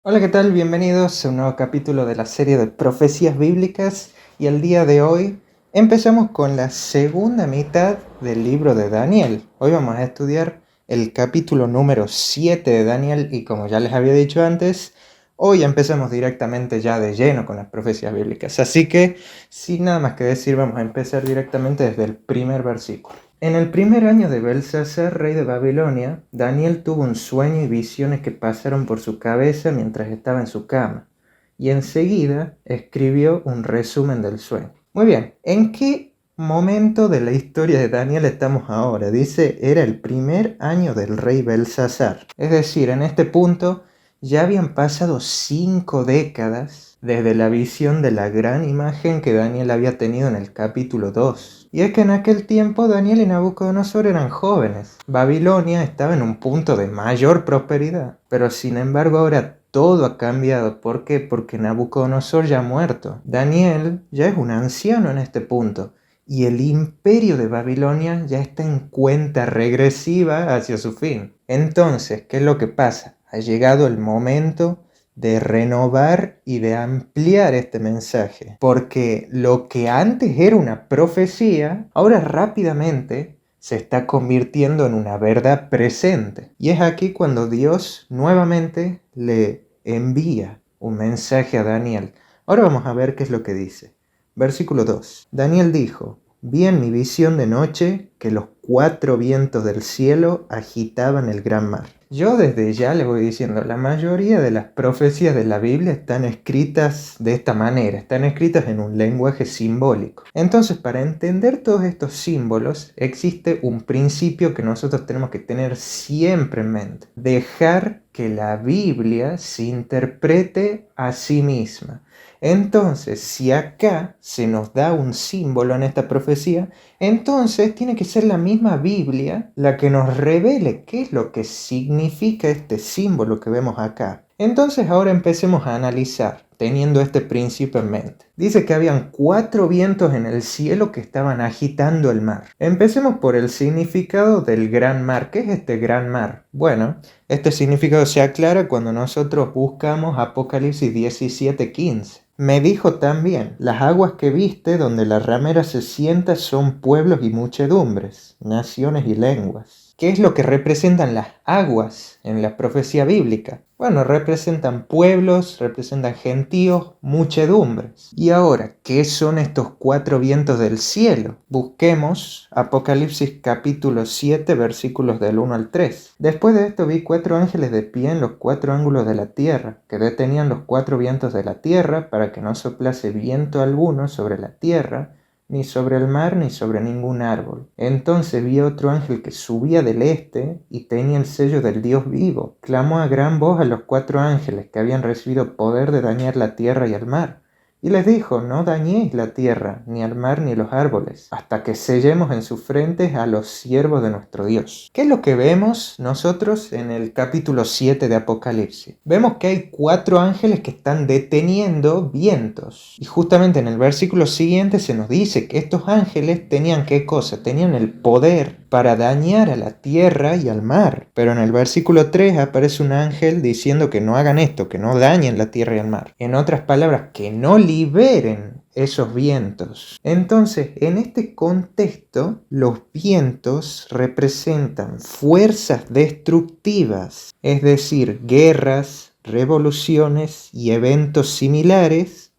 Hola, ¿qué tal? Bienvenidos a un nuevo capítulo de la serie de profecías bíblicas y el día de hoy empezamos con la segunda mitad del libro de Daniel. Hoy vamos a estudiar el capítulo número 7 de Daniel y como ya les había dicho antes, hoy empezamos directamente ya de lleno con las profecías bíblicas. Así que sin nada más que decir, vamos a empezar directamente desde el primer versículo. En el primer año de Belsasar, rey de Babilonia, Daniel tuvo un sueño y visiones que pasaron por su cabeza mientras estaba en su cama, y enseguida escribió un resumen del sueño. Muy bien, ¿en qué momento de la historia de Daniel estamos ahora? Dice, era el primer año del rey Belsasar. Es decir, en este punto ya habían pasado 5 décadas desde la visión de la gran imagen que Daniel había tenido en el capítulo 2. Y es que en aquel tiempo Daniel y Nabucodonosor eran jóvenes. Babilonia estaba en un punto de mayor prosperidad. Pero sin embargo ahora todo ha cambiado. ¿Por qué? Porque Nabucodonosor ya ha muerto. Daniel ya es un anciano en este punto. Y el imperio de Babilonia ya está en cuenta regresiva hacia su fin. Entonces, ¿qué es lo que pasa? Ha llegado el momento de renovar y de ampliar este mensaje, porque lo que antes era una profecía, ahora rápidamente se está convirtiendo en una verdad presente. Y es aquí cuando Dios nuevamente le envía un mensaje a Daniel. Ahora vamos a ver qué es lo que dice. Versículo 2. Daniel dijo: vi en mi visión de noche que los 4 vientos del cielo agitaban el gran mar. Yo desde ya les voy diciendo, la mayoría de las profecías de la Biblia están escritas de esta manera, están escritas en un lenguaje simbólico. Entonces, para entender todos estos símbolos, existe un principio que nosotros tenemos que tener siempre en mente: dejar que la Biblia se interprete a sí misma. Entonces, si acá se nos da un símbolo en esta profecía, entonces tiene que ser la misma Biblia la que nos revele qué es lo que significa este símbolo que vemos acá. Entonces ahora empecemos a analizar, teniendo este principio en mente. Dice que habían 4 vientos en el cielo que estaban agitando el mar. Empecemos por el significado del gran mar. ¿Qué es este gran mar? Bueno, este significado se aclara cuando nosotros buscamos Apocalipsis 17:15. Me dijo también: las aguas que viste donde la ramera se sienta son pueblos y muchedumbres, naciones y lenguas. ¿Qué es lo que representan las aguas en la profecía bíblica? Bueno, representan pueblos, representan gentíos, muchedumbres. Y ahora, ¿qué son estos 4 vientos del cielo? Busquemos Apocalipsis capítulo 7, versículos del 1 al 3. Después de esto vi 4 ángeles de pie en los 4 ángulos de la tierra, que detenían los 4 vientos de la tierra para que no soplase viento alguno sobre la tierra, ni sobre el mar, ni sobre ningún árbol. Entonces vi otro ángel que subía del este y tenía el sello del Dios vivo. Clamó a gran voz a los 4 ángeles que habían recibido poder de dañar la tierra y el mar. Y les dijo: no dañéis la tierra, ni al mar, ni los árboles, hasta que sellemos en sus frentes a los siervos de nuestro Dios. ¿Qué es lo que vemos nosotros en el capítulo 7 de Apocalipsis? Vemos que hay 4 ángeles que están deteniendo vientos. Y justamente en el versículo siguiente se nos dice que estos ángeles tenían ¿qué cosa? Tenían el poder para dañar a la tierra y al mar. Pero en el versículo 3 aparece un ángel diciendo que no hagan esto, que no dañen la tierra y el mar. En otras palabras, que no liberen esos vientos. Entonces, en este contexto, los vientos representan fuerzas destructivas, es decir, guerras, revoluciones y eventos similares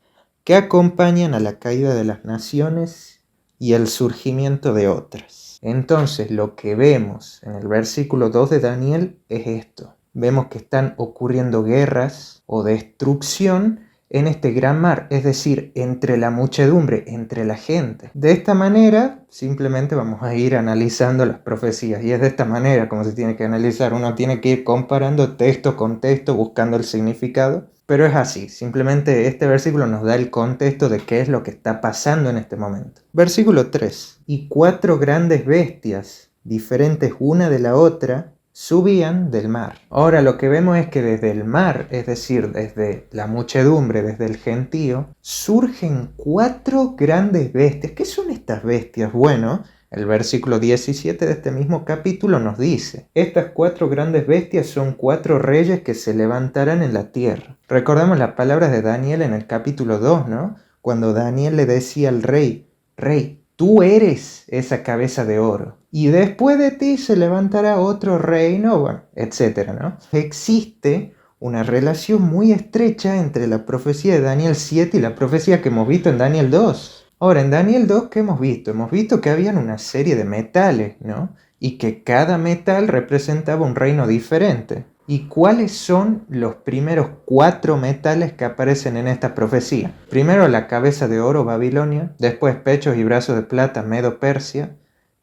que acompañan a la caída de las naciones y el surgimiento de otras. Entonces, lo que vemos en el versículo 2 de Daniel es esto. Vemos que están ocurriendo guerras o destrucción en este gran mar, es decir, entre la muchedumbre, entre la gente. De esta manera, simplemente vamos a ir analizando las profecías, y es de esta manera como se tiene que analizar. Uno tiene que ir comparando texto con texto, buscando el significado, pero es así. Simplemente este versículo nos da el contexto de qué es lo que está pasando en este momento. Versículo 3. Y 4 grandes bestias, diferentes una de la otra, subían del mar. Ahora lo que vemos es que desde el mar, es decir, desde la muchedumbre, desde el gentío, surgen 4 grandes bestias. ¿Qué son estas bestias? Bueno, El versículo 17 de este mismo capítulo nos dice: estas 4 grandes bestias son 4 reyes que se levantarán en la tierra. Recordemos las palabras de Daniel en el capítulo 2, ¿no? Cuando Daniel le decía al rey: Rey, tú eres esa cabeza de oro, y después de ti se levantará otro reino, bueno, etcétera, ¿no? Existe una relación muy estrecha entre la profecía de Daniel 7 y la profecía que hemos visto en Daniel 2. Ahora, en Daniel 2, ¿qué hemos visto? Hemos visto que habían una serie de metales, ¿no? Y que cada metal representaba un reino diferente. ¿Y cuáles son los primeros 4 metales que aparecen en esta profecía? Primero la cabeza de oro, Babilonia, después pechos y brazos de plata, Medo-Persia,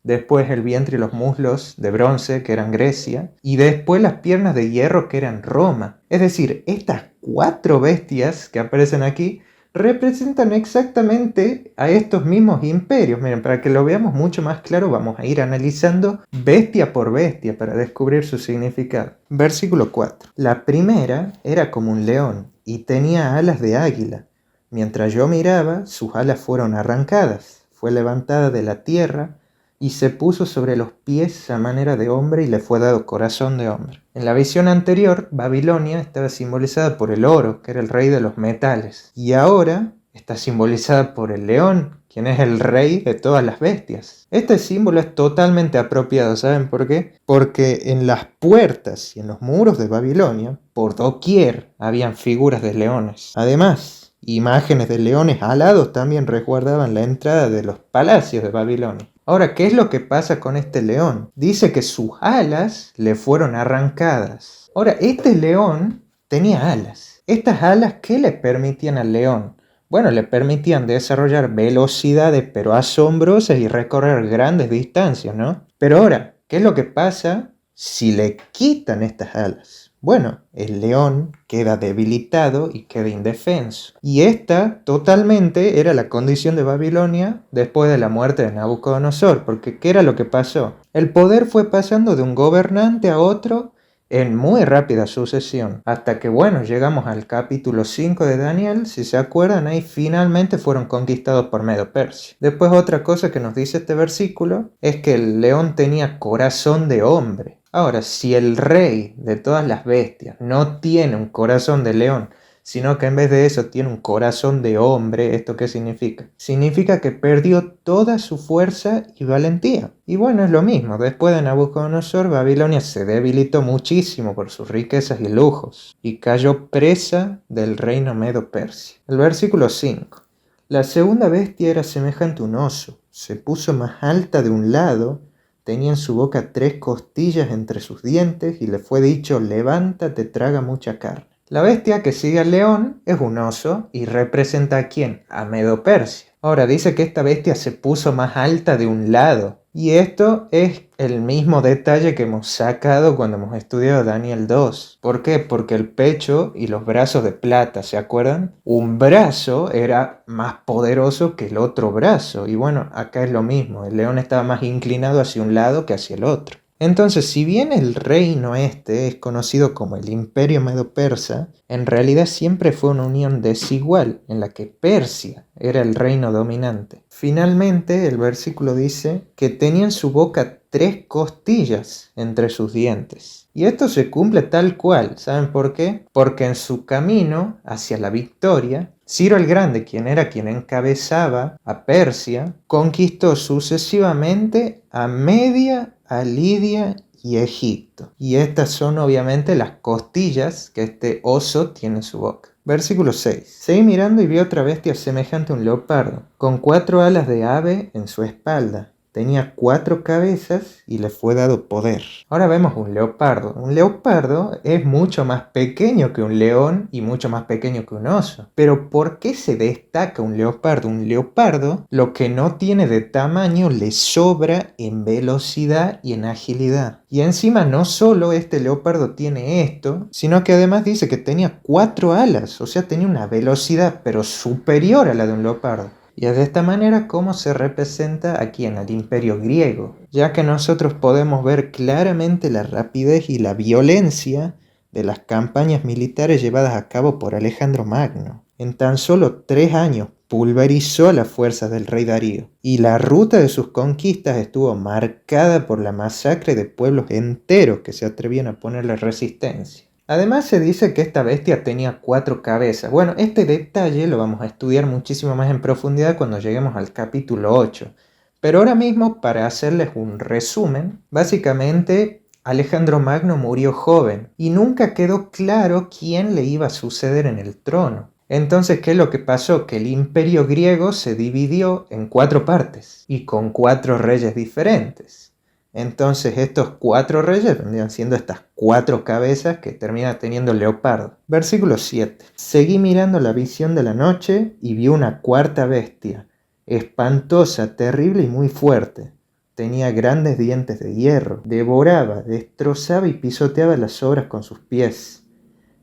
después el vientre y los muslos de bronce, que eran Grecia, y después las piernas de hierro, que eran Roma. Es decir, estas 4 bestias que aparecen aquí representan exactamente a estos mismos imperios. Miren, para que lo veamos mucho más claro, vamos a ir analizando bestia por bestia para descubrir su significado. Versículo 4. La primera era como un león y tenía alas de águila. Mientras yo miraba, sus alas fueron arrancadas. Fue levantada de la tierra y se puso sobre los pies a manera de hombre y le fue dado corazón de hombre. En la visión anterior, Babilonia estaba simbolizada por el oro, que era el rey de los metales, y ahora está simbolizada por el león, quien es el rey de todas las bestias. Este símbolo es totalmente apropiado, ¿saben por qué? Porque en las puertas y en los muros de Babilonia, por doquier, habían figuras de leones. Además, imágenes de leones alados también resguardaban la entrada de los palacios de Babilonia. Ahora, ¿qué es lo que pasa con este león? Dice que sus alas le fueron arrancadas. Ahora, este león tenía alas. ¿Estas alas qué le permitían al león? Bueno, le permitían desarrollar velocidades pero asombrosas y recorrer grandes distancias, ¿no? Pero ahora, ¿qué es lo que pasa si le quitan estas alas? Bueno, el león queda debilitado y queda indefenso. Y esta totalmente era la condición de Babilonia después de la muerte de Nabucodonosor, porque ¿qué era lo que pasó? El poder fue pasando de un gobernante a otro en muy rápida sucesión, hasta que bueno, llegamos al capítulo 5 de Daniel, si se acuerdan, ahí finalmente fueron conquistados por Medo-Persia. Después otra cosa que nos dice este versículo es que el león tenía corazón de hombre. Ahora, si el rey de todas las bestias no tiene un corazón de león, sino que en vez de eso tiene un corazón de hombre, ¿esto qué significa? Significa que perdió toda su fuerza y valentía. Y bueno, es lo mismo. Después de Nabucodonosor, Babilonia se debilitó muchísimo por sus riquezas y lujos y cayó presa del reino Medo-Persia. El versículo 5. La segunda bestia era semejante a un oso. Se puso más alta de un lado. Tenía en su boca 3 costillas entre sus dientes y le fue dicho: levántate, traga mucha carne. La bestia que sigue al león es un oso y representa ¿a quién? A Medo-Persia. Ahora dice que esta bestia se puso más alta de un lado. Y esto es el mismo detalle que hemos sacado cuando hemos estudiado Daniel 2. ¿Por qué? Porque el pecho y los brazos de plata, ¿se acuerdan? Un brazo era más poderoso que el otro brazo. Y bueno, acá es lo mismo. El león estaba más inclinado hacia un lado que hacia el otro. Entonces, si bien el reino este es conocido como el Imperio Medo-Persa, en realidad siempre fue una unión desigual en la que Persia era el reino dominante. Finalmente, el versículo dice que tenía en su boca 3 costillas entre sus dientes. Y esto se cumple tal cual. ¿Saben por qué? Porque en su camino hacia la victoria, Ciro el Grande, quien encabezaba a Persia, conquistó sucesivamente a Media, a Lidia y Egipto. Y estas son obviamente las costillas que este oso tiene en su boca. Versículo 6. Seguí mirando y vi otra bestia semejante a un leopardo, con 4 alas de ave en su espalda. Tenía 4 cabezas y le fue dado poder. Ahora vemos un leopardo. Un leopardo es mucho más pequeño que un león y mucho más pequeño que un oso. Pero ¿por qué se destaca un leopardo? Un leopardo, lo que no tiene de tamaño, le sobra en velocidad y en agilidad. Y encima no solo este leopardo tiene esto, sino que además dice que tenía 4 alas. O sea, tenía una velocidad pero superior a la de un leopardo. Y es de esta manera como se representa aquí en el Imperio griego, ya que nosotros podemos ver claramente la rapidez y la violencia de las campañas militares llevadas a cabo por Alejandro Magno. En tan solo 3 años pulverizó las fuerzas del rey Darío, y la ruta de sus conquistas estuvo marcada por la masacre de pueblos enteros que se atrevían a ponerle resistencia. Además se dice que esta bestia tenía 4 cabezas. Bueno, este detalle lo vamos a estudiar muchísimo más en profundidad cuando lleguemos al capítulo 8. Pero ahora mismo, para hacerles un resumen, básicamente Alejandro Magno murió joven y nunca quedó claro quién le iba a suceder en el trono. Entonces, ¿qué es lo que pasó? Que el imperio griego se dividió en 4 partes y con 4 reyes diferentes. Entonces estos 4 reyes vendrían siendo estas 4 cabezas que termina teniendo Leopardo. Versículo 7. Seguí mirando la visión de la noche y vi una 4ª bestia, espantosa, terrible y muy fuerte. Tenía grandes dientes de hierro, devoraba, destrozaba y pisoteaba las obras con sus pies.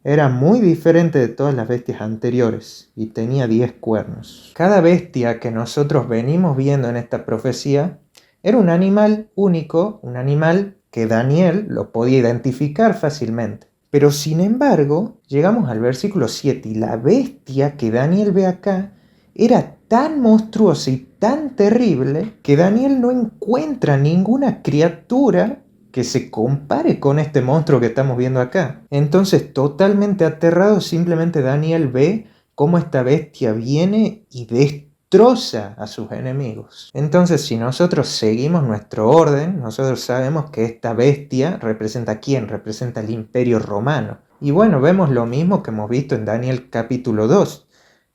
Era muy diferente de todas las bestias anteriores y tenía 10 cuernos. Cada bestia que nosotros venimos viendo en esta profecía era un animal único, un animal que Daniel lo podía identificar fácilmente. Pero sin embargo, llegamos al versículo 7 y la bestia que Daniel ve acá era tan monstruosa y tan terrible que Daniel no encuentra ninguna criatura que se compare con este monstruo que estamos viendo acá. Entonces, totalmente aterrado, simplemente Daniel ve cómo esta bestia viene y destroza a sus enemigos. Entonces, si nosotros seguimos nuestro orden, nosotros sabemos que esta bestia representa ¿a quién? Representa el Imperio Romano. Y bueno, vemos lo mismo que hemos visto en Daniel capítulo 2,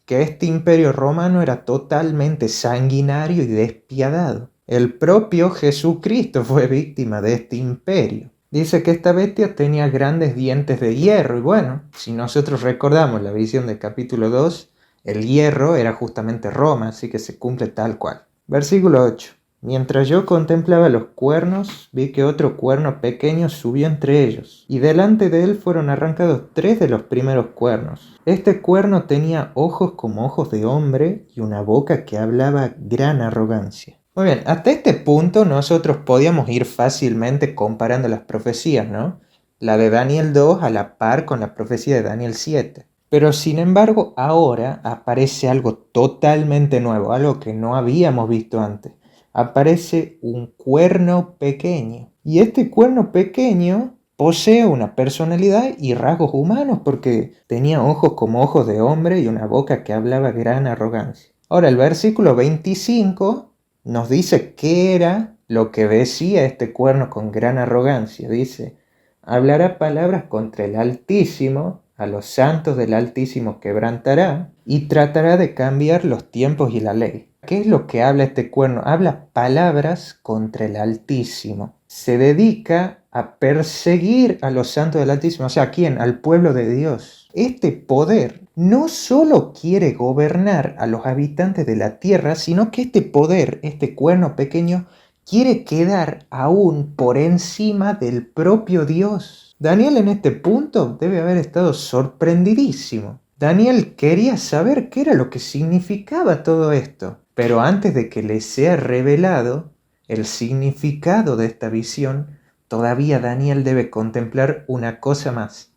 que este Imperio Romano era totalmente sanguinario y despiadado. El propio Jesucristo fue víctima de este imperio. Dice que esta bestia tenía grandes dientes de hierro y bueno, si nosotros recordamos la visión del capítulo 2, el hierro era justamente Roma, así que se cumple tal cual. Versículo 8. Mientras yo contemplaba los cuernos, vi que otro cuerno pequeño subió entre ellos, y delante de él fueron arrancados 3 de los primeros cuernos. Este cuerno tenía ojos como ojos de hombre y una boca que hablaba gran arrogancia. Muy bien, hasta este punto nosotros podíamos ir fácilmente comparando las profecías, ¿no? La de Daniel 2 a la par con la profecía de Daniel 7. Pero sin embargo, ahora aparece algo totalmente nuevo, algo que no habíamos visto antes. Aparece un cuerno pequeño. Y este cuerno pequeño posee una personalidad y rasgos humanos porque tenía ojos como ojos de hombre y una boca que hablaba gran arrogancia. Ahora, el versículo 25 nos dice qué era lo que decía este cuerno con gran arrogancia. Dice, hablará palabras contra el Altísimo, a los santos del Altísimo quebrantará, y tratará de cambiar los tiempos y la ley. ¿Qué es lo que habla este cuerno? Habla palabras contra el Altísimo. Se dedica a perseguir a los santos del Altísimo. O sea, ¿a quién? Al pueblo de Dios. Este poder no solo quiere gobernar a los habitantes de la tierra, sino que este poder, este cuerno pequeño, quiere quedar aún por encima del propio Dios. Daniel en este punto debe haber estado sorprendidísimo. Daniel quería saber qué era lo que significaba todo esto, pero antes de que le sea revelado el significado de esta visión, todavía Daniel debe contemplar una cosa más: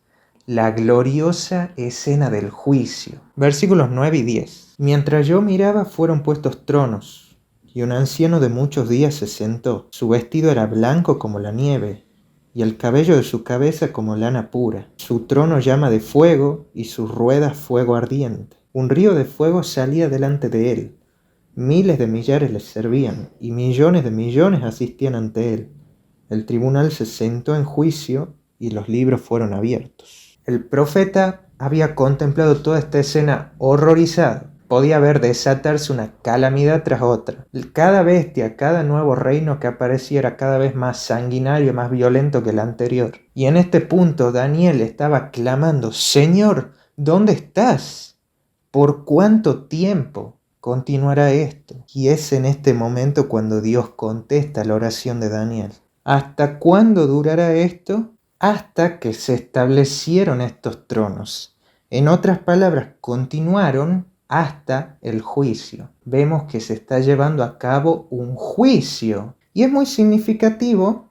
la gloriosa escena del juicio. Versículos 9 y 10. Mientras yo miraba fueron puestos tronos, y un anciano de muchos días se sentó. Su vestido era blanco como la nieve, y el cabello de su cabeza como lana pura. Su trono llama de fuego, y sus ruedas fuego ardiente. Un río de fuego salía delante de él. Miles de millares le servían, y millones de millones asistían ante él. El tribunal se sentó en juicio, y los libros fueron abiertos. El profeta había contemplado toda esta escena horrorizado. Podía ver desatarse una calamidad tras otra. Cada bestia, cada nuevo reino que aparecía era cada vez más sanguinario y más violento que el anterior. Y en este punto Daniel estaba clamando: Señor, ¿dónde estás? ¿Por cuánto tiempo continuará esto? Y es en este momento cuando Dios contesta la oración de Daniel. ¿Hasta cuándo durará esto? Hasta que se establecieron estos tronos. En otras palabras, continuaron hasta el juicio. Vemos que se está llevando a cabo un juicio. Y es muy significativo.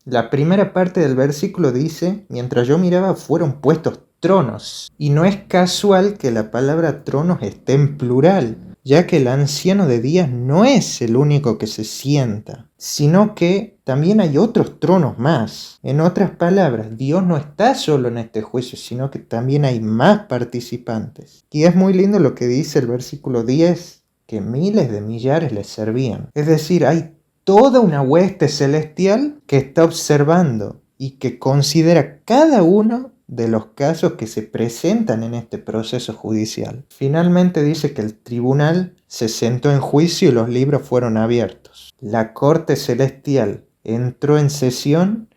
La primera parte del versículo dice, mientras yo miraba fueron puestos tronos. Y no es casual que la palabra tronos esté en plural, ya que el anciano de días no es el único que se sienta, sino que también hay otros tronos más. En otras palabras, Dios no está solo en este juicio, sino que también hay más participantes. Y es muy lindo lo que dice el versículo 10, que miles de millares les servían. Es decir, hay toda una hueste celestial que está observando y que considera cada uno de los casos que se presentan en este proceso judicial. Finalmente dice que el tribunal se sentó en juicio y los libros fueron abiertos. La corte celestial entró en sesión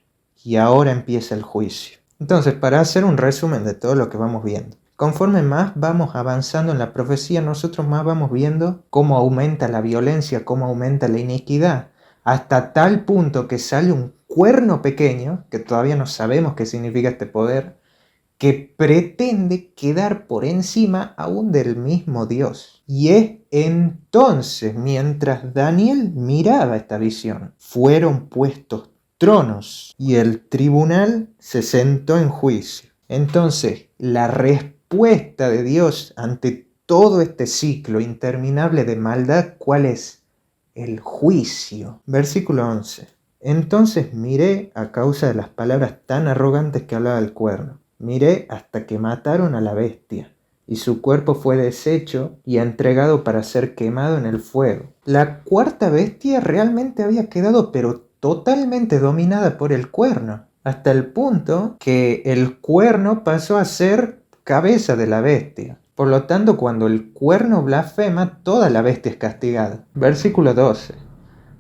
y ahora empieza el juicio. Entonces, para hacer un resumen de todo lo que vamos viendo, conforme más vamos avanzando en la profecía, nosotros más vamos viendo cómo aumenta la violencia, cómo aumenta la iniquidad, hasta tal punto que sale un cuerno pequeño, que todavía no sabemos qué significa este poder, que pretende quedar por encima aún del mismo Dios. Y es entonces, mientras Daniel miraba esta visión, fueron puestos tronos y el tribunal se sentó en juicio. Entonces, la respuesta de Dios ante todo este ciclo interminable de maldad, ¿cuál es? El juicio. Versículo 11. Entonces miré a causa de las palabras tan arrogantes que hablaba el cuerno. Miré hasta que mataron a la bestia, y su cuerpo fue deshecho y entregado para ser quemado en el fuego. La cuarta bestia realmente había quedado pero totalmente dominada por el cuerno, hasta el punto que el cuerno pasó a ser cabeza de la bestia. Por lo tanto, cuando el cuerno blasfema, toda la bestia es castigada. Versículo 12.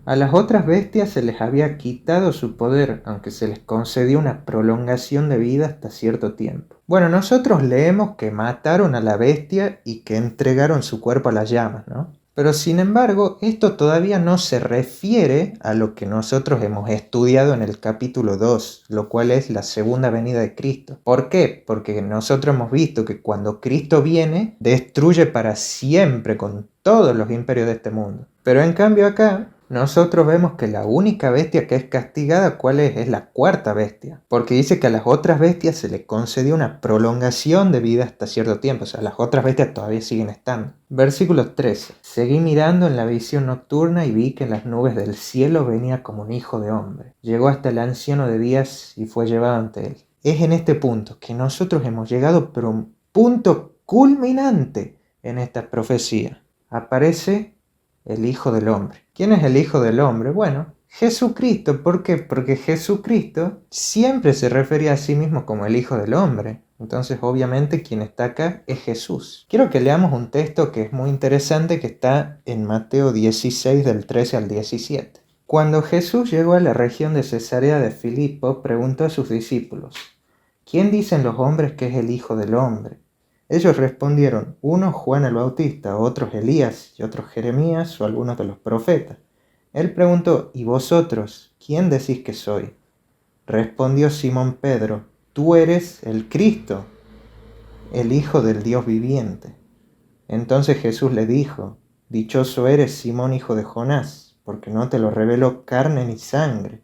A las otras bestias se les había quitado su poder, aunque se les concedió una prolongación de vida hasta cierto tiempo. Bueno, nosotros leemos que mataron a la bestia y que entregaron su cuerpo a las llamas, ¿no? Pero sin embargo, esto todavía no se refiere a lo que nosotros hemos estudiado en el capítulo 2, lo cual es la segunda venida de Cristo. ¿Por qué? Porque nosotros hemos visto que cuando Cristo viene, destruye para siempre con todos los imperios de este mundo. Pero en cambio acá, nosotros vemos que la única bestia que es castigada, ¿cuál es? Es la cuarta bestia. Porque dice que a las otras bestias se les concedió una prolongación de vida hasta cierto tiempo. O sea, las otras bestias todavía siguen estando. Versículo 13. Seguí mirando en la visión nocturna y vi que en las nubes del cielo venía como un hijo de hombre. Llegó hasta el anciano de días y fue llevado ante él. Es en este punto que nosotros hemos llegado, pero un punto culminante en esta profecía. Aparece el Hijo del Hombre. ¿Quién es el Hijo del Hombre? Bueno, Jesucristo. ¿Por qué? Porque Jesucristo siempre se refería a sí mismo como el Hijo del Hombre. Entonces, obviamente, quien está acá es Jesús. Quiero que leamos un texto que es muy interesante, que está en Mateo 16, del 13 al 17. Cuando Jesús llegó a la región de Cesarea de Filipo, preguntó a sus discípulos: ¿quién dicen los hombres que es el Hijo del Hombre? Ellos respondieron, unos Juan el Bautista, otros Elías y otros Jeremías o algunos de los profetas. Él preguntó, ¿y vosotros, quién decís que soy? Respondió Simón Pedro, tú eres el Cristo, el Hijo del Dios viviente. Entonces Jesús le dijo, dichoso eres Simón, hijo de Jonás, porque no te lo reveló carne ni sangre,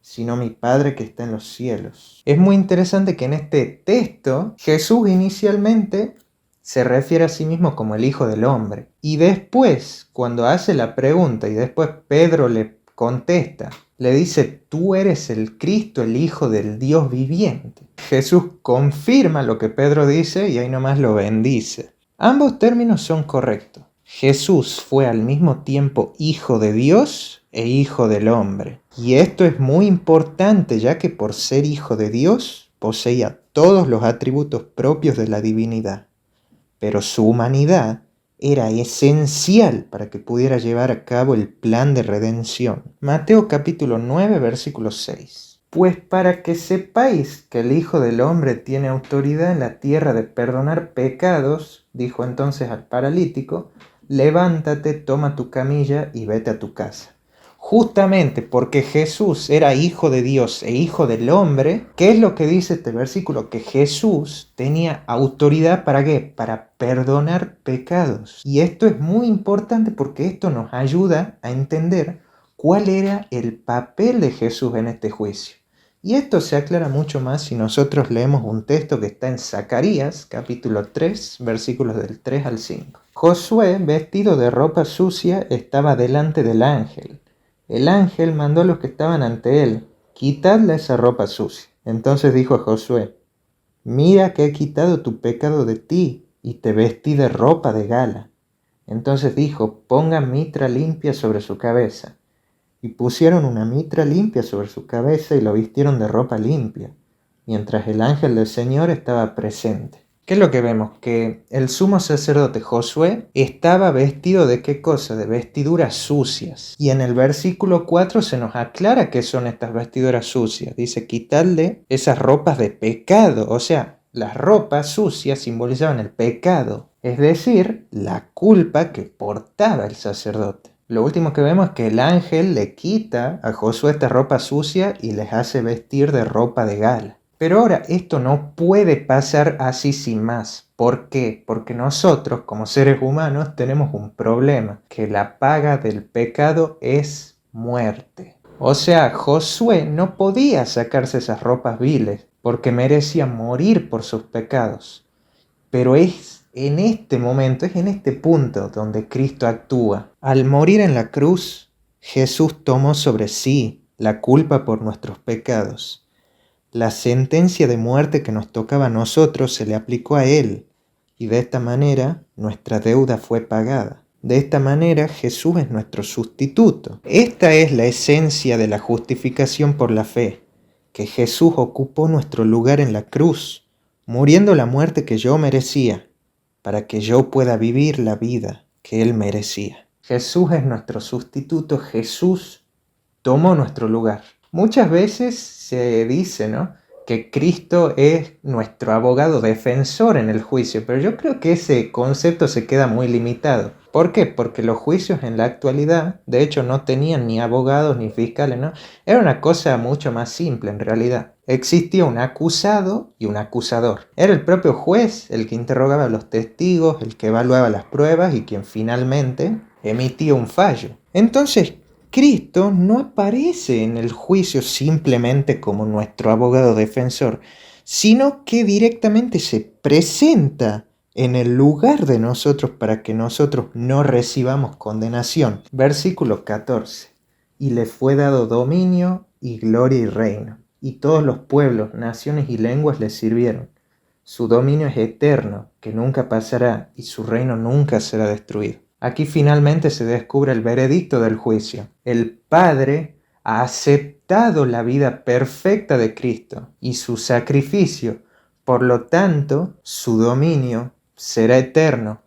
sino mi Padre que está en los cielos. Es muy interesante que en este texto Jesús inicialmente se refiere a sí mismo como el Hijo del Hombre. Y después, cuando hace la pregunta y después Pedro le contesta, le dice, tú eres el Cristo, el Hijo del Dios viviente. Jesús confirma lo que Pedro dice y ahí nomás lo bendice. Ambos términos son correctos. Jesús fue al mismo tiempo Hijo de Dios e Hijo del Hombre. Y esto es muy importante, ya que por ser Hijo de Dios poseía todos los atributos propios de la divinidad. Pero su humanidad era esencial para que pudiera llevar a cabo el plan de redención. Mateo capítulo 9, versículo 6. Pues para que sepáis que el Hijo del Hombre tiene autoridad en la tierra de perdonar pecados, dijo entonces al paralítico, levántate, toma tu camilla y vete a tu casa. Justamente porque Jesús era Hijo de Dios e Hijo del Hombre, ¿qué es lo que dice este versículo? Que Jesús tenía autoridad ¿para qué? Para perdonar pecados. Y esto es muy importante porque esto nos ayuda a entender cuál era el papel de Jesús en este juicio. Y esto se aclara mucho más si nosotros leemos un texto que está en Zacarías, capítulo 3, versículos del 3 al 5. Josué, vestido de ropa sucia, estaba delante del ángel. El ángel mandó a los que estaban ante él: quitadle esa ropa sucia. Entonces dijo a Josué: mira que he quitado tu pecado de ti y te vestí de ropa de gala. Entonces dijo: pongan mitra limpia sobre su cabeza. Y pusieron una mitra limpia sobre su cabeza y lo vistieron de ropa limpia, mientras el ángel del Señor estaba presente. ¿Qué es lo que vemos? Que el sumo sacerdote Josué estaba vestido ¿de qué cosa? De vestiduras sucias. Y en el versículo 4 se nos aclara qué son estas vestiduras sucias. Dice: quitadle esas ropas de pecado. O sea, las ropas sucias simbolizaban el pecado, es decir, la culpa que portaba el sacerdote. Lo último que vemos es que el ángel le quita a Josué esta ropa sucia y les hace vestir de ropa de gala. Pero ahora esto no puede pasar así sin más. ¿Por qué? Porque nosotros, como seres humanos, tenemos un problema, que la paga del pecado es muerte. O sea, Josué no podía sacarse esas ropas viles, porque merecía morir por sus pecados. Pero es en este momento, es en este punto donde Cristo actúa. Al morir en la cruz, Jesús tomó sobre sí la culpa por nuestros pecados. La sentencia de muerte que nos tocaba a nosotros se le aplicó a Él, y de esta manera nuestra deuda fue pagada. De esta manera Jesús es nuestro sustituto. Esta es la esencia de la justificación por la fe, que Jesús ocupó nuestro lugar en la cruz, muriendo la muerte que yo merecía, para que yo pueda vivir la vida que Él merecía. Jesús es nuestro sustituto, Jesús tomó nuestro lugar. Muchas veces se dice, ¿no?, que Cristo es nuestro abogado defensor en el juicio, pero yo creo que ese concepto se queda muy limitado. ¿Por qué? Porque los juicios en la actualidad, de hecho, no tenían ni abogados ni fiscales, ¿no? Era una cosa mucho más simple en realidad. Existía un acusado y un acusador. Era el propio juez el que interrogaba a los testigos, el que evaluaba las pruebas y quien finalmente emitía un fallo. Entonces, Cristo no aparece en el juicio simplemente como nuestro abogado defensor, sino que directamente se presenta en el lugar de nosotros para que nosotros no recibamos condenación. Versículo 14. Y le fue dado dominio y gloria y reino, y todos los pueblos, naciones y lenguas le sirvieron. Su dominio es eterno, que nunca pasará, y su reino nunca será destruido. Aquí finalmente se descubre el veredicto del juicio. El Padre ha aceptado la vida perfecta de Cristo y su sacrificio. Por lo tanto, su dominio será eterno,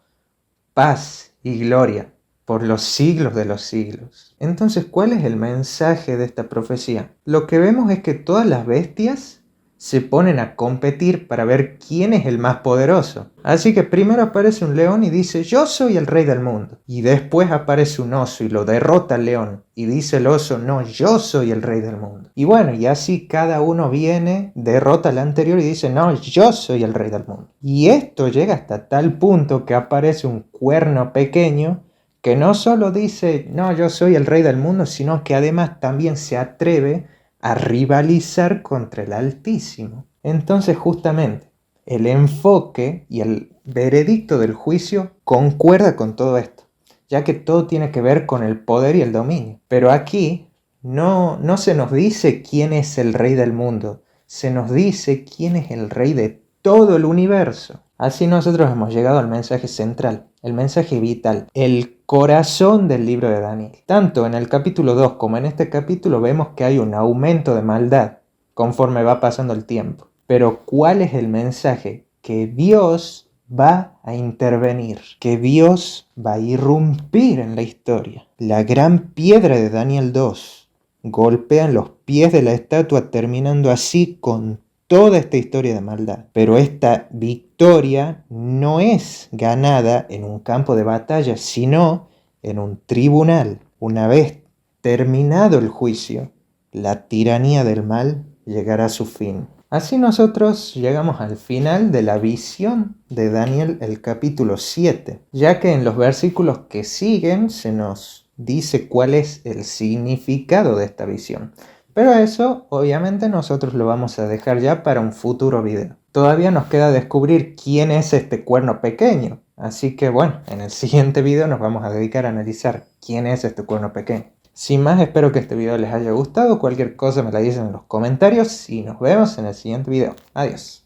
paz y gloria por los siglos de los siglos. Entonces, ¿cuál es el mensaje de esta profecía? Lo que vemos es que todas las bestias se ponen a competir para ver quién es el más poderoso. Así que primero aparece un león y dice: yo soy el rey del mundo. Y después aparece un oso y lo derrota al león. Y dice el oso: no, yo soy el rey del mundo. Y bueno, y así cada uno viene, derrota al anterior y dice: no, yo soy el rey del mundo. Y esto llega hasta tal punto que aparece un cuerno pequeño que no solo dice: no, yo soy el rey del mundo, sino que además también se atreve a rivalizar contra el Altísimo. Entonces, justamente, el enfoque y el veredicto del juicio concuerda con todo esto, ya que todo tiene que ver con el poder y el dominio. Pero aquí no se nos dice quién es el rey del mundo, se nos dice quién es el rey de todo el universo. Así nosotros hemos llegado al mensaje central, el mensaje vital, el corazón del libro de Daniel. Tanto en el capítulo 2 como en este capítulo vemos que hay un aumento de maldad conforme va pasando el tiempo. Pero ¿cuál es el mensaje? Que Dios va a intervenir, que Dios va a irrumpir en la historia. La gran piedra de Daniel 2 golpea en los pies de la estatua, terminando así con toda esta historia de maldad. Pero esta victoria no es ganada en un campo de batalla, sino en un tribunal. Una vez terminado el juicio, la tiranía del mal llegará a su fin. Así nosotros llegamos al final de la visión de Daniel, el capítulo 7, ya que en los versículos que siguen se nos dice cuál es el significado de esta visión. Pero eso obviamente nosotros lo vamos a dejar ya para un futuro video. Todavía nos queda descubrir quién es este cuerno pequeño. Así que bueno, en el siguiente video nos vamos a dedicar a analizar quién es este cuerno pequeño. Sin más, espero que este video les haya gustado. Cualquier cosa me la dicen en los comentarios y nos vemos en el siguiente video. Adiós.